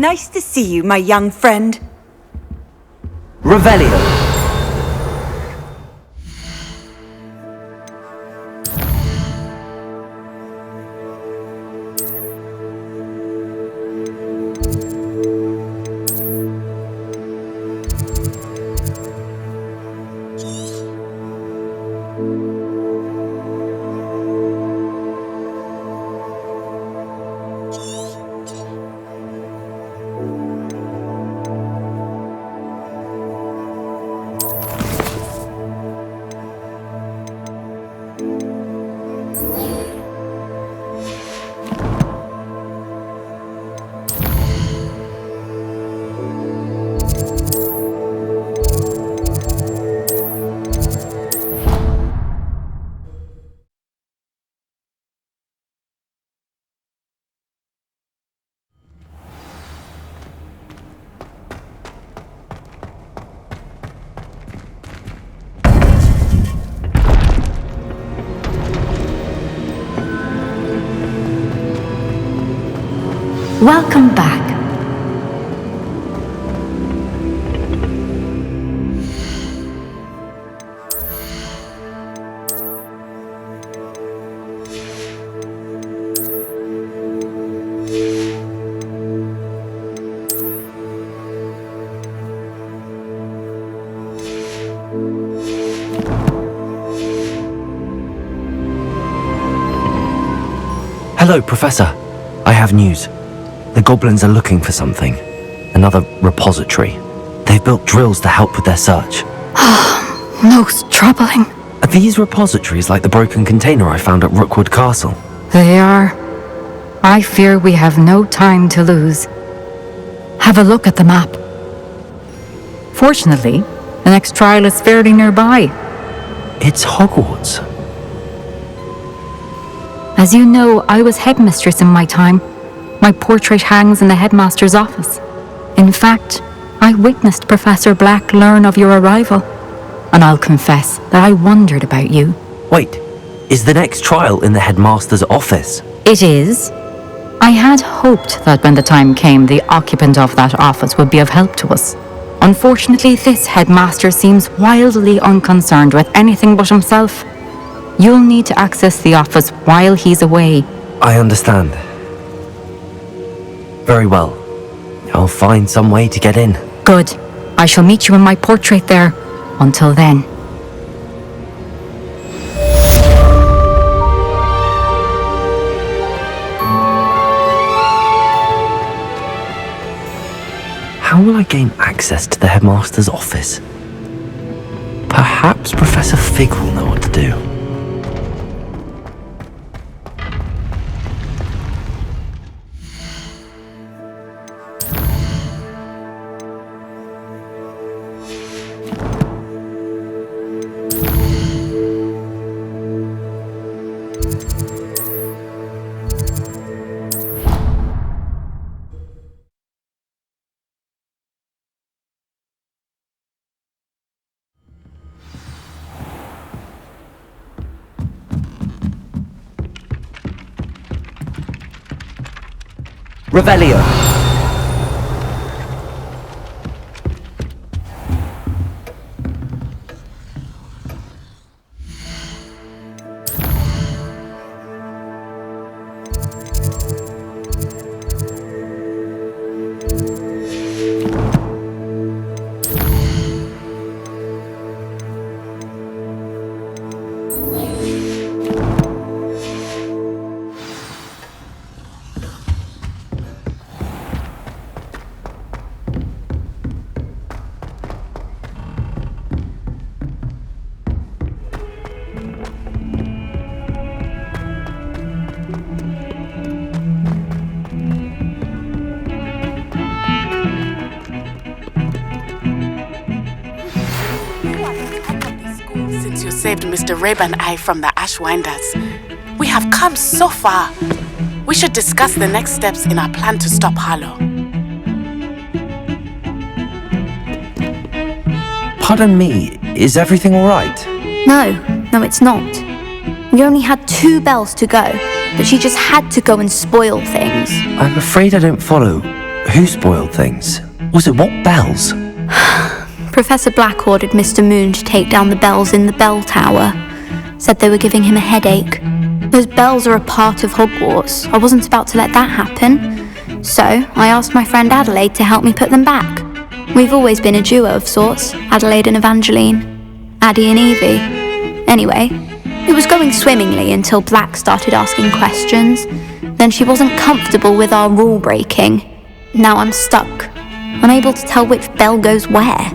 Nice to see you, my young friend. Revelio. Welcome back. Hello, Professor. I have news. The goblins are looking for something. Another repository. They've built drills to help with their search. Most troubling. Are these repositories like the broken container I found at Rookwood Castle? They are. I fear we have no time to lose. Have a look at the map. Fortunately, the next trial is fairly nearby. It's Hogwarts. As you know, I was headmistress in my time. My portrait hangs in the headmaster's office. In fact, I witnessed Professor Black learn of your arrival. And I'll confess that I wondered about you. Wait, is the next trial in the headmaster's office? It is. I had hoped that when the time came, the occupant of that office would be of help to us. Unfortunately, this headmaster seems wildly unconcerned with anything but himself. You'll need to access the office while he's away. I understand. Very well. I'll find some way to get in. Good. I shall meet you in my portrait there. Until then. How will I gain access to the headmaster's office? Perhaps Professor Fig will know what to do. Revelio. Since you saved Mr. Rabe and I from the Ashwinders, we have come so far. We should discuss the next steps in our plan to stop Harlow. Pardon me, is everything all right? No, it's not. We only had 2 bells to go, but she just had to go and spoil things. I'm afraid I don't follow. Who spoiled things? Was it what bells? Professor Black ordered Mr. Moon to take down the bells in the bell tower. Said they were giving him a headache. Those bells are a part of Hogwarts. I wasn't about to let that happen. So I asked my friend Adelaide to help me put them back. We've always been a duo of sorts, Adelaide and Evangeline. Addie and Evie. Anyway, it was going swimmingly until Black started asking questions. Then she wasn't comfortable with our rule breaking. Now I'm stuck, unable to tell which bell goes where.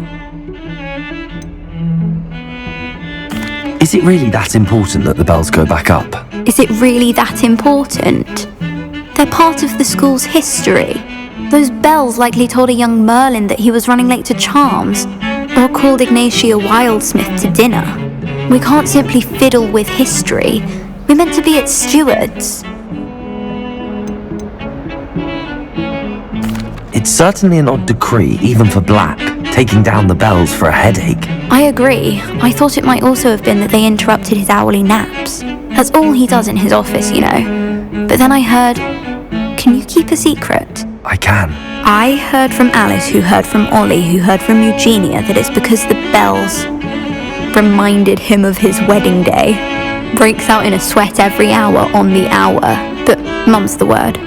Is it really that important that the bells go back up? Is it really that important? They're part of the school's history. Those bells likely told a young Merlin that he was running late to Charms, or called Ignatia Wildsmith to dinner. We can't simply fiddle with history. We're meant to be its stewards. It's certainly an odd decree, even for Black, taking down the bells for a headache. I agree. I thought it might also have been that they interrupted his hourly naps. That's all he does in his office, you know. But then I heard... Can you keep a secret? I can. I heard from Alice, who heard from Ollie, who heard from Eugenia, that it's because the bells reminded him of his wedding day. Breaks out in a sweat every hour on the hour. But mum's the word.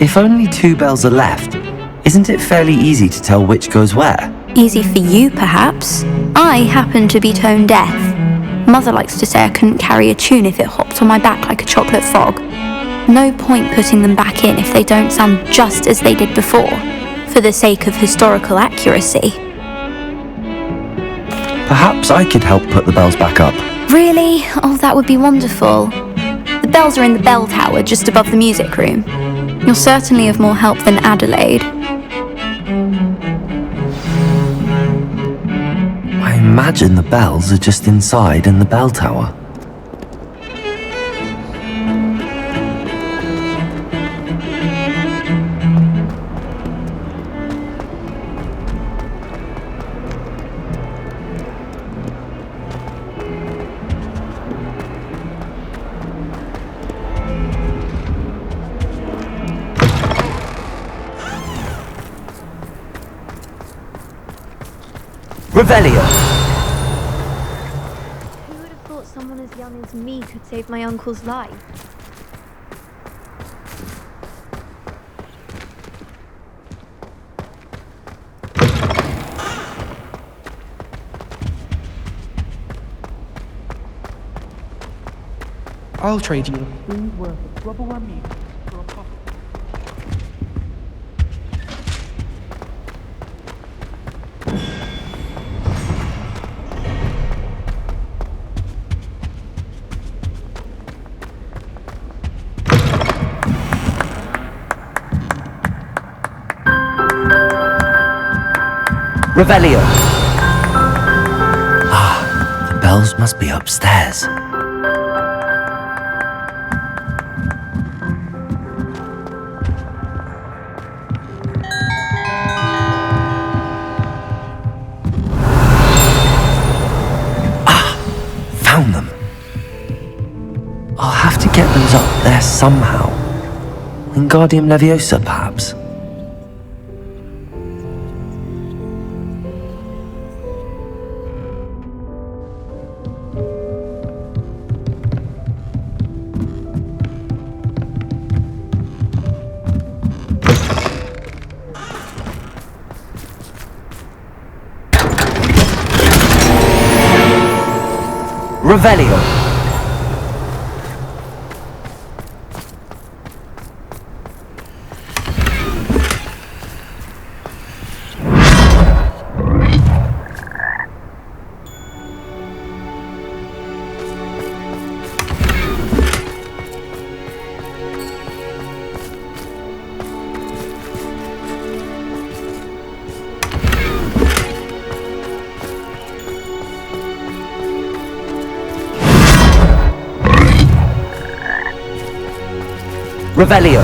If only 2 bells are left, isn't it fairly easy to tell which goes where? Easy for you, perhaps. I happen to be tone deaf. Mother likes to say I couldn't carry a tune if it hopped on my back like a chocolate frog. No point putting them back in if they don't sound just as they did before, for the sake of historical accuracy. Perhaps I could help put the bells back up. Really? Oh, that would be wonderful. The bells are in the bell tower just above the music room. You're certainly of more help than Adelaide. I imagine the bells are just inside in the bell tower. Revelio! Who would have thought someone as young as me could save my uncle's life? I'll trade you a food worth of rubble and meat for a pocket. Revelio! Ah, the bells must be upstairs. Found them. I'll have to get those up there somehow. Wingardium Leviosa, perhaps. Revelio! Revelio!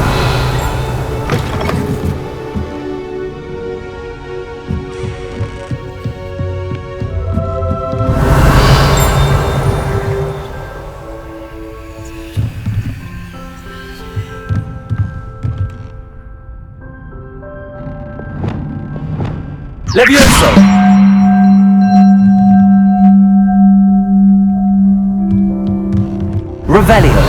Levioso! Revelio!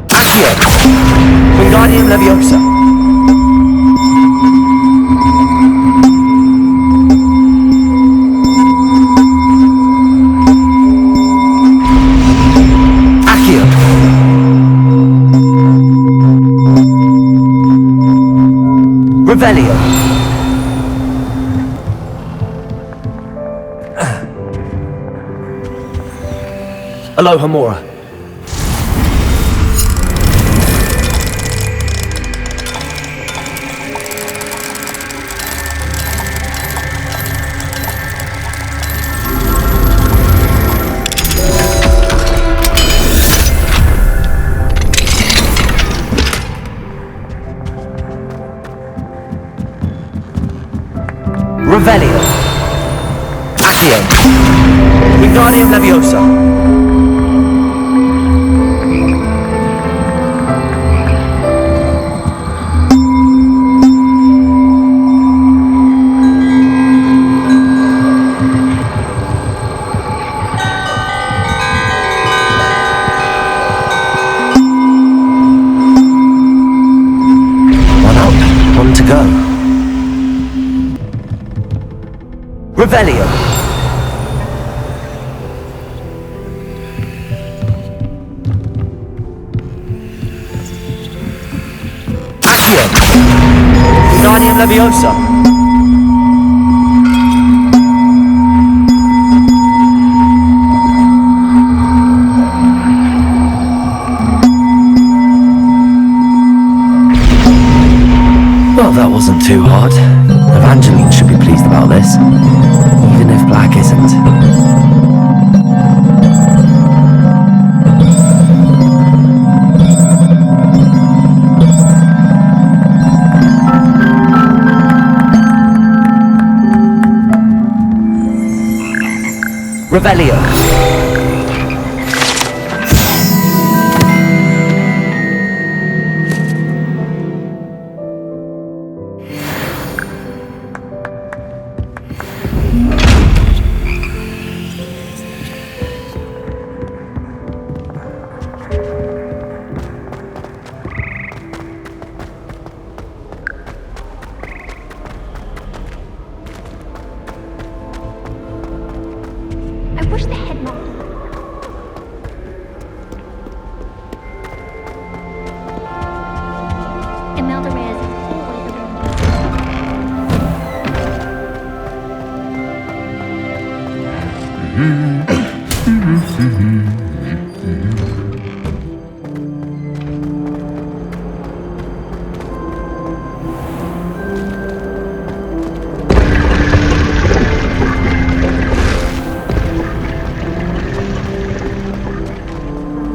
Accio! Wingardium Leviosa! Accio! Revelio! Aloha Mora. Revelio. Accio. Wingardium Leviosa. One up, one to go. Revelio. Accio. Wingardium Leviosa. Well, that wasn't too hard. Evangeline should be pleased about this, even if Black isn't. Revelio. I wish the headmaster. Imelda Reyes is always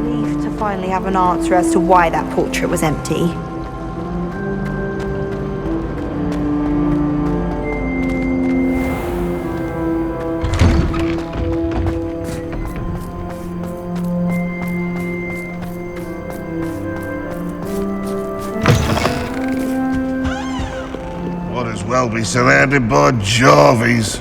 Relieved to finally have an answer as to why that portrait was empty. Might as well be surrounded by Jarvies.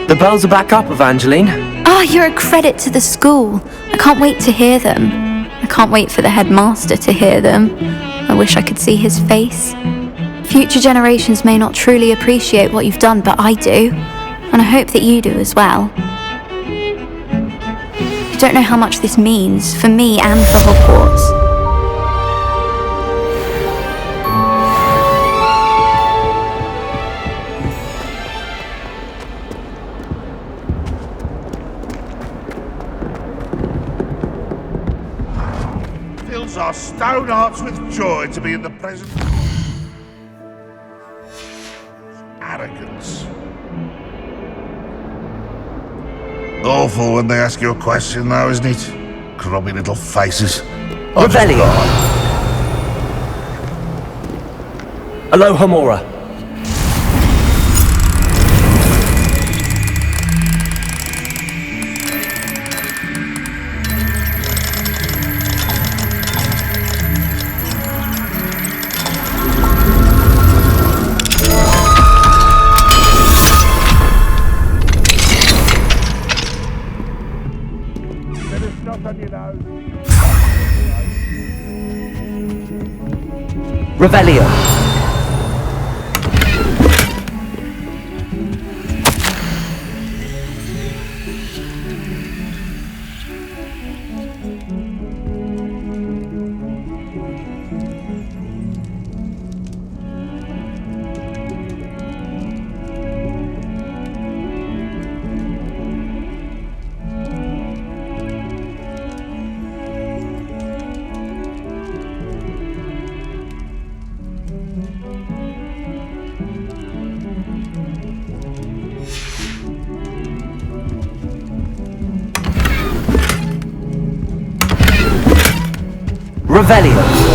The bells are back up, Evangeline. Oh, you're a credit to the school. I can't wait to hear them. I can't wait for the headmaster to hear them. I wish I could see his face. Future generations may not truly appreciate what you've done, but I do. And I hope that you do as well. You don't know how much this means for me and for Hogwarts. Fills our stone hearts with joy to be in the presence of arrogance. Awful when they ask you a question, though, isn't it? Grubby little faces. Revelio. Aloha Mora. Bit of snot on your nose. Revelio. Revelio.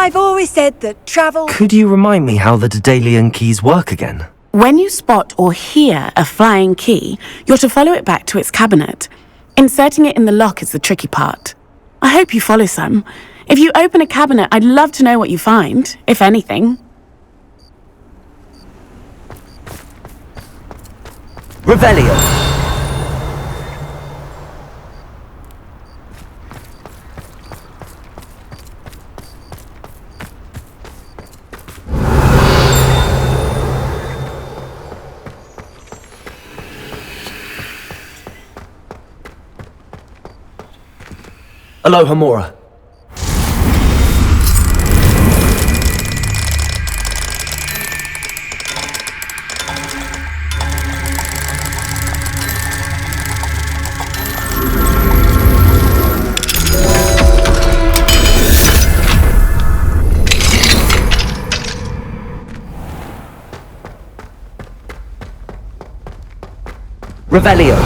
I've always said that travel... Could you remind me how the Daedalian keys work again? When you spot or hear a flying key, you're to follow it back to its cabinet. Inserting it in the lock is the tricky part. I hope you follow some. If you open a cabinet, I'd love to know what you find, if anything. Revelio. Aloha Mora. Revelio.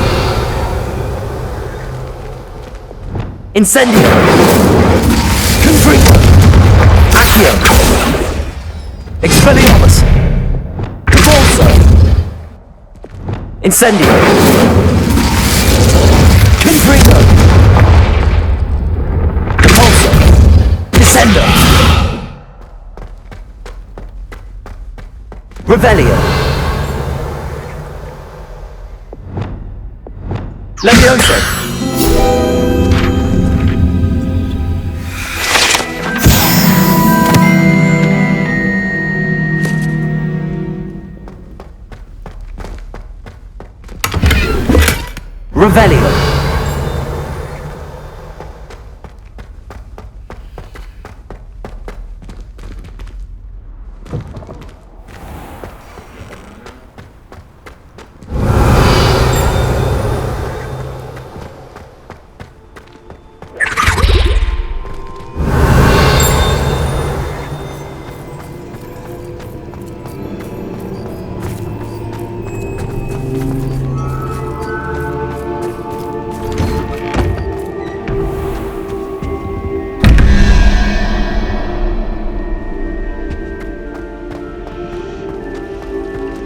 Incendio. Confrito. Accio. Expelliarmus. Convulso. Incendio. Confrito. Convulso. Descendo. Revelio. Levioso. Revelio.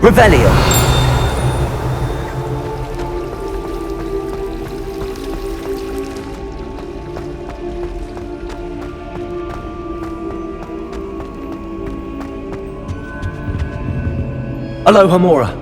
Revelio. Aloha Mora.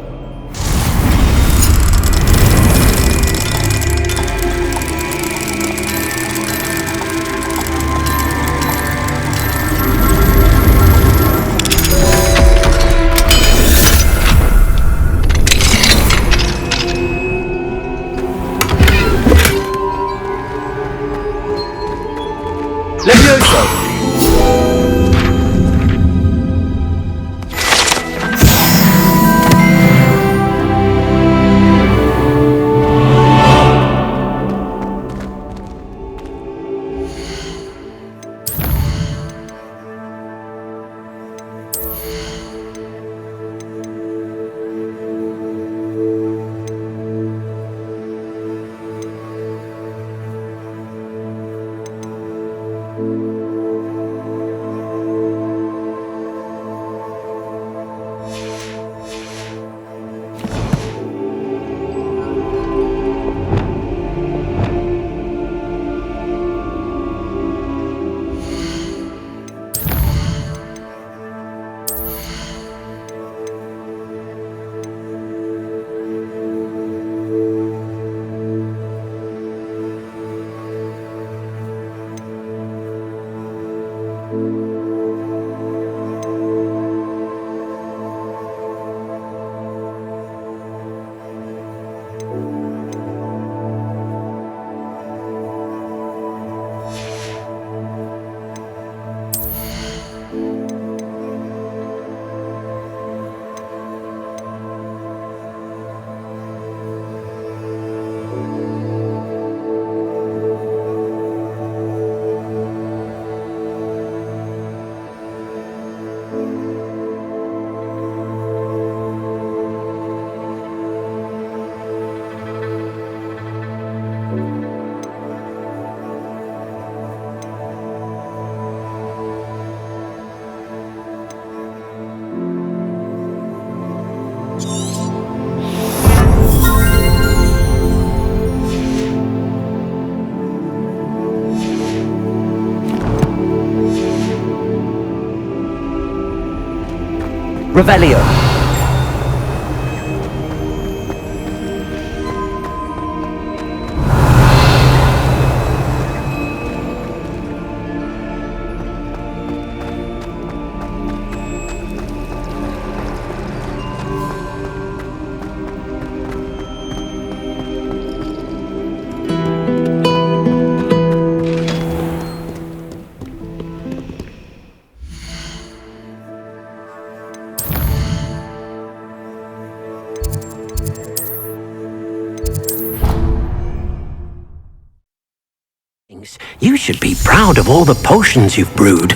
Revelio. You should be proud of all the potions you've brewed.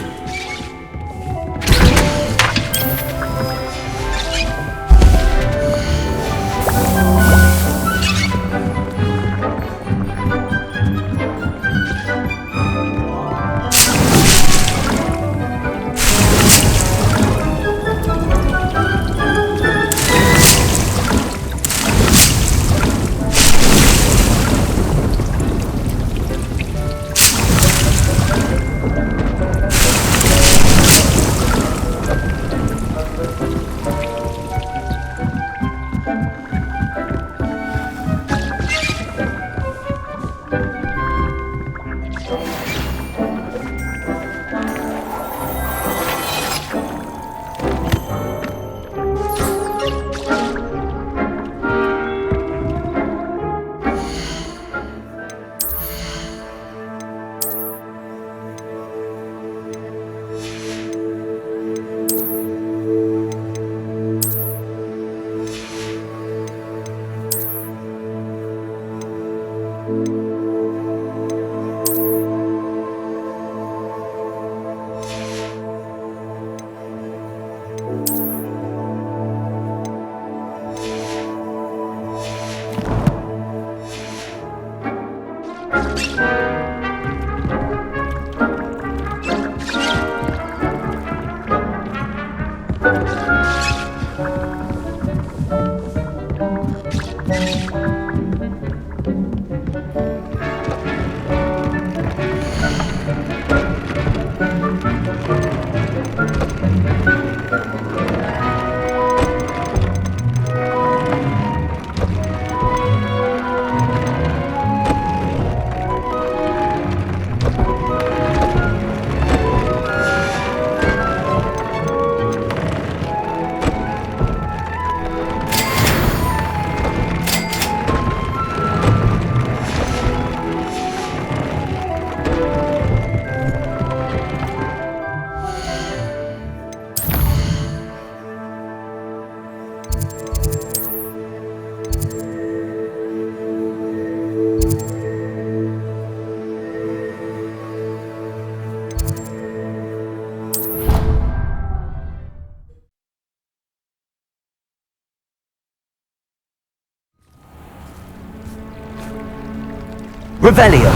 Revelio.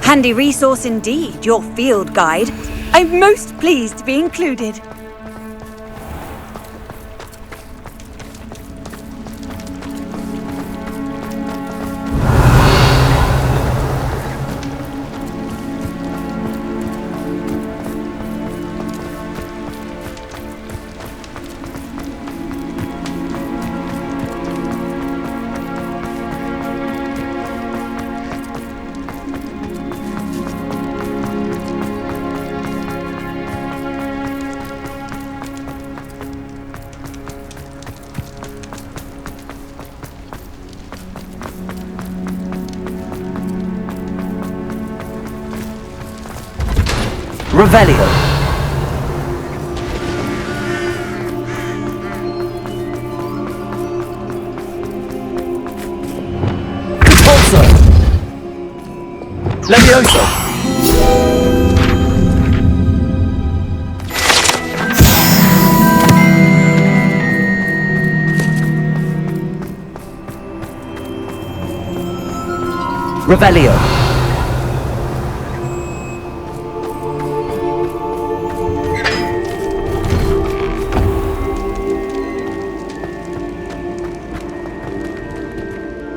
Handy resource indeed, your field guide. I'm most pleased to be included. Revelio. Repulso. Levioso. Revelio.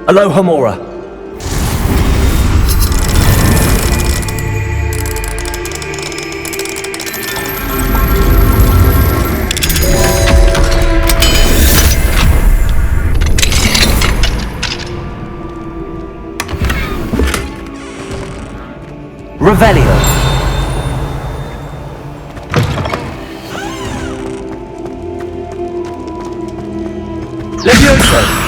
Alohomora. Revelio. Levioso.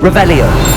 Revelio.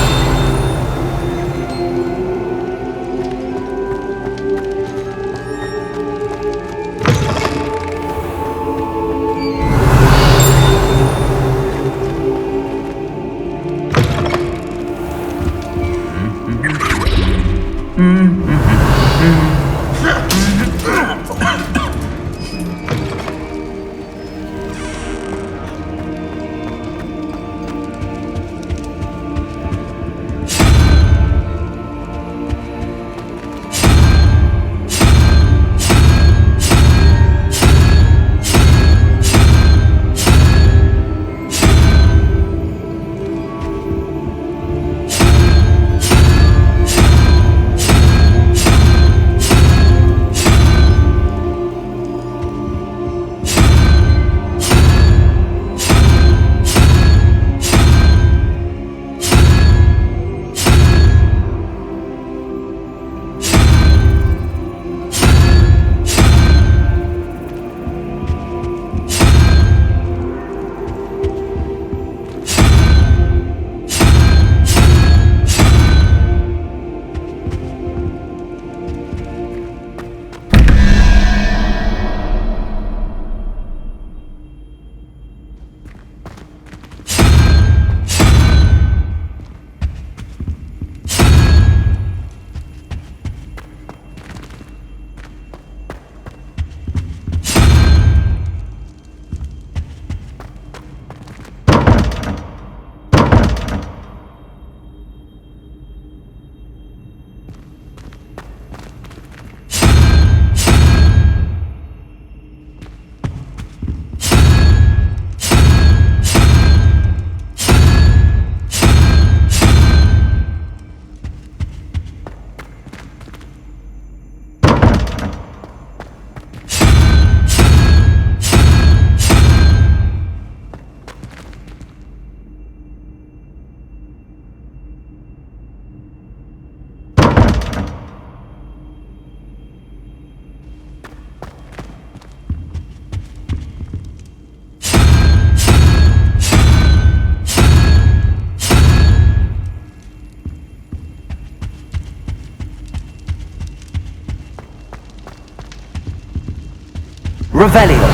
Revelio.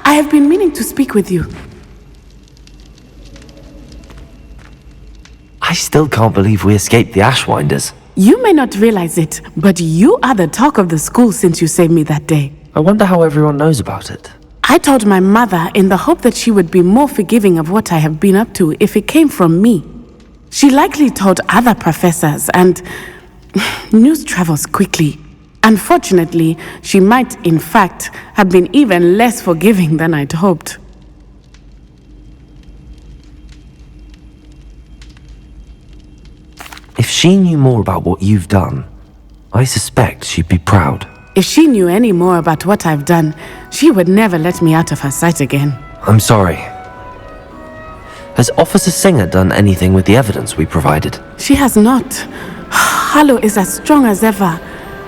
I have been meaning to speak with you. still can't believe we escaped the Ashwinders. You may not realize it, but you are the talk of the school since you saved me that day. I wonder how everyone knows about it. I told my mother in the hope that she would be more forgiving of what I have been up to if it came from me. She likely told other professors, and news travels quickly. Unfortunately, she might, in fact, have been even less forgiving than I'd hoped. If she knew more about what you've done, I suspect she'd be proud. If she knew any more about what I've done, she would never let me out of her sight again. I'm sorry. Has Officer Singer done anything with the evidence we provided? She has not. Harlow is as strong as ever.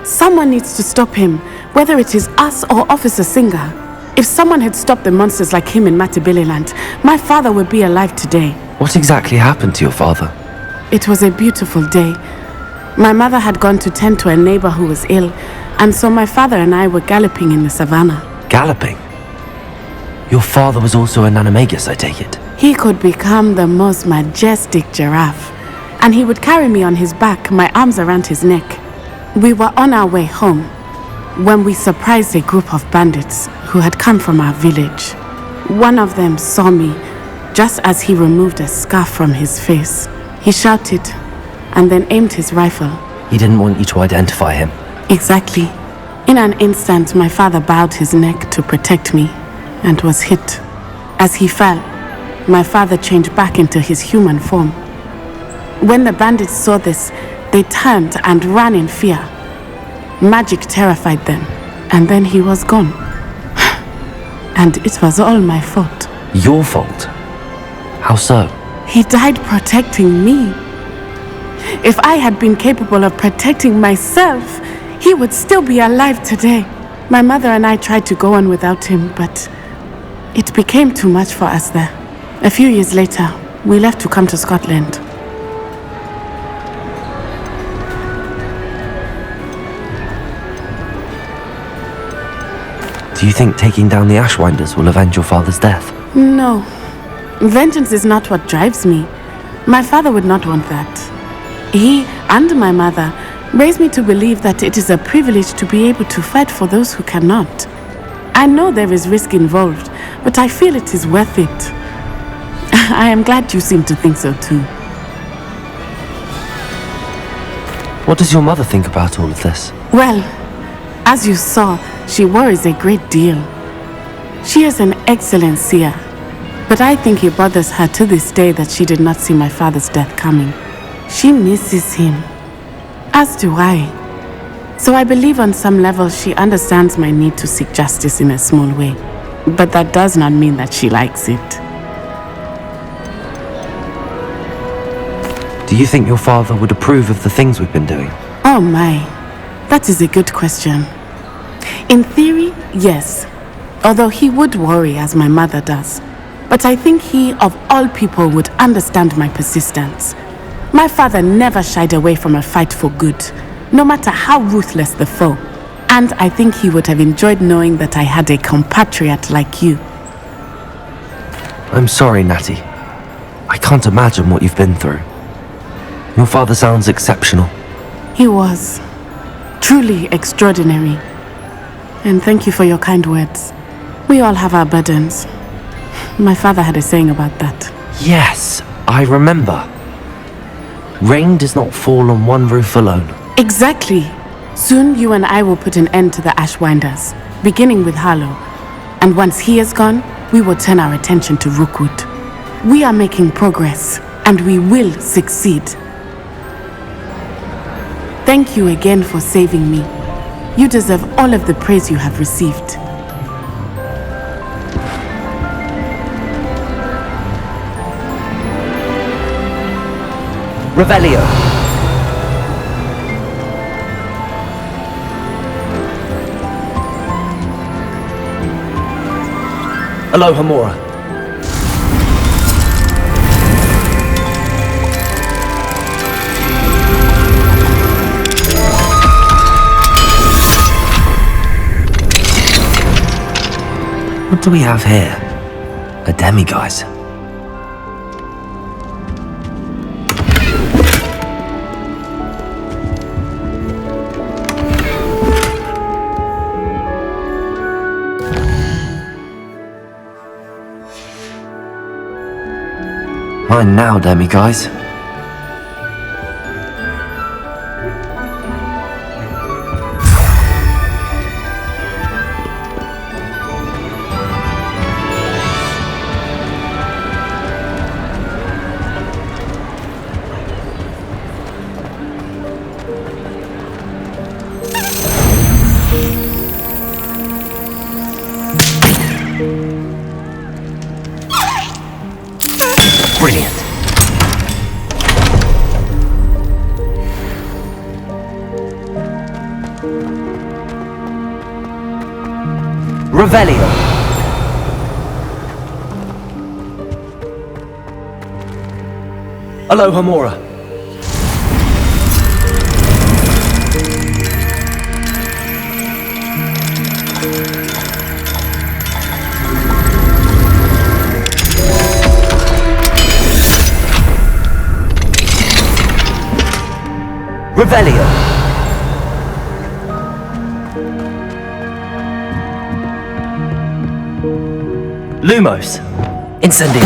Someone needs to stop him, whether it is us or Officer Singer. If someone had stopped the monsters like him in Matabeleland, my father would be alive today. What exactly happened to your father? It was a beautiful day. My mother had gone to tend to a neighbor who was ill, and so my father and I were galloping in the savannah. Galloping? Your father was also an animagus, I take it? He could become the most majestic giraffe, and he would carry me on his back, my arms around his neck. We were on our way home when we surprised a group of bandits who had come from our village. One of them saw me just as he removed a scarf from his face. He shouted and then aimed his rifle. He didn't want you to identify him. Exactly. In an instant, my father bowed his neck to protect me and was hit. As he fell, my father changed back into his human form. When the bandits saw this, they turned and ran in fear. Magic terrified them, and then he was gone. And it was all my fault. Your fault? How so? He died protecting me. If I had been capable of protecting myself, he would still be alive today. My mother and I tried to go on without him, but it became too much for us there. A few years later, we left to come to Scotland. Do you think taking down the Ashwinders will avenge your father's death? No. Vengeance is not what drives me. My father would not want that. He and my mother raised me to believe that it is a privilege to be able to fight for those who cannot. I know there is risk involved, but I feel it is worth it. I am glad you seem to think so too. What does your mother think about all of this? Well, as you saw, she worries a great deal. She is an excellent seer, but I think it bothers her to this day that she did not see my father's death coming. She misses him, as do I. So I believe on some level she understands my need to seek justice in a small way. But that does not mean that she likes it. Do you think your father would approve of the things we've been doing? Oh my, that is a good question. In theory, yes. Although he would worry as my mother does. But I think he, of all people, would understand my persistence. My father never shied away from a fight for good, no matter how ruthless the foe. And I think he would have enjoyed knowing that I had a compatriot like you. I'm sorry, Natty. I can't imagine what you've been through. Your father sounds exceptional. He was. Truly extraordinary. And thank you for your kind words. We all have our burdens. My father had a saying about that. Yes, I remember. Rain does not fall on one roof alone. Exactly. Soon you and I will put an end to the Ashwinders, beginning with Harlow. And once he is gone, we will turn our attention to Rookwood. We are making progress, and we will succeed. Thank you again for saving me. You deserve all of the praise you have received. Revelio. Aloha Mora. What do we have here? A demiguise. Mine now, Demi guys. Brilliant. Revelio. Aloha Mora. Revelio. Lumos. Incendio.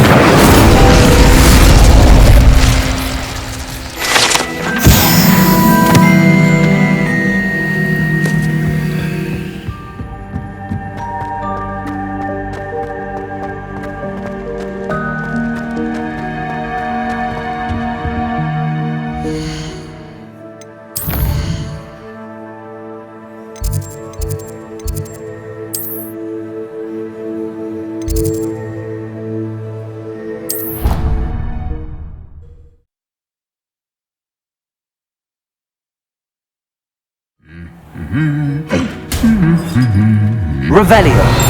Revelio.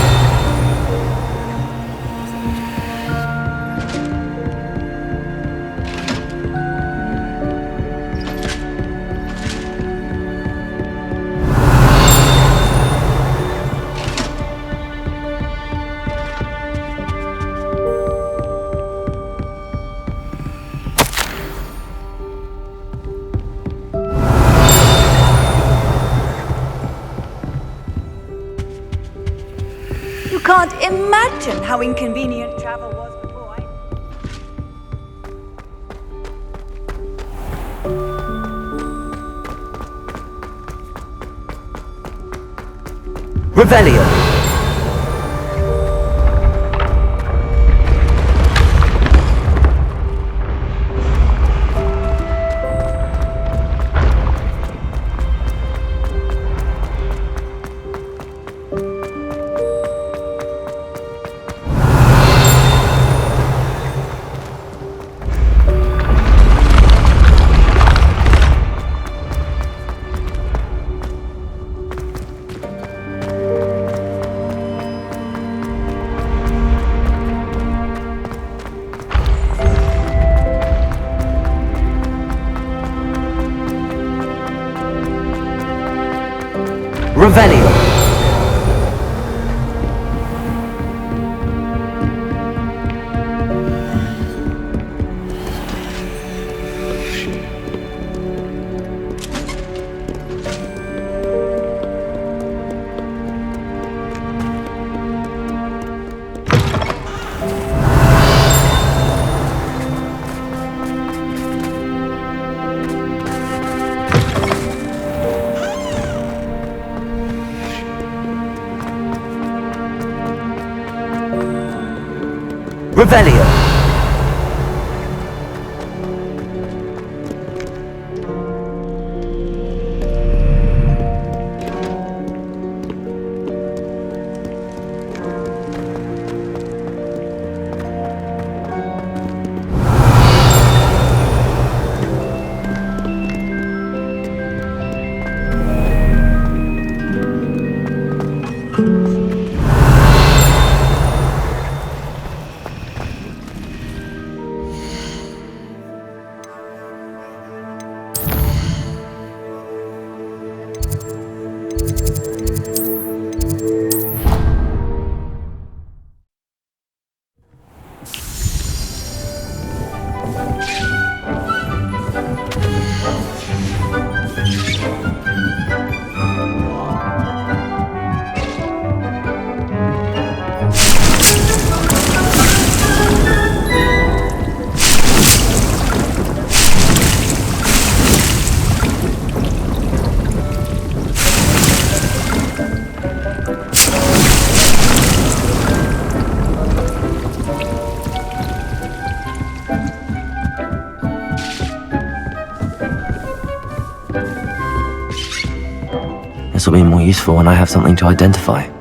You can't imagine how inconvenient travel was before I... Revelio. Revelio. Revelio. useful when I have something to identify.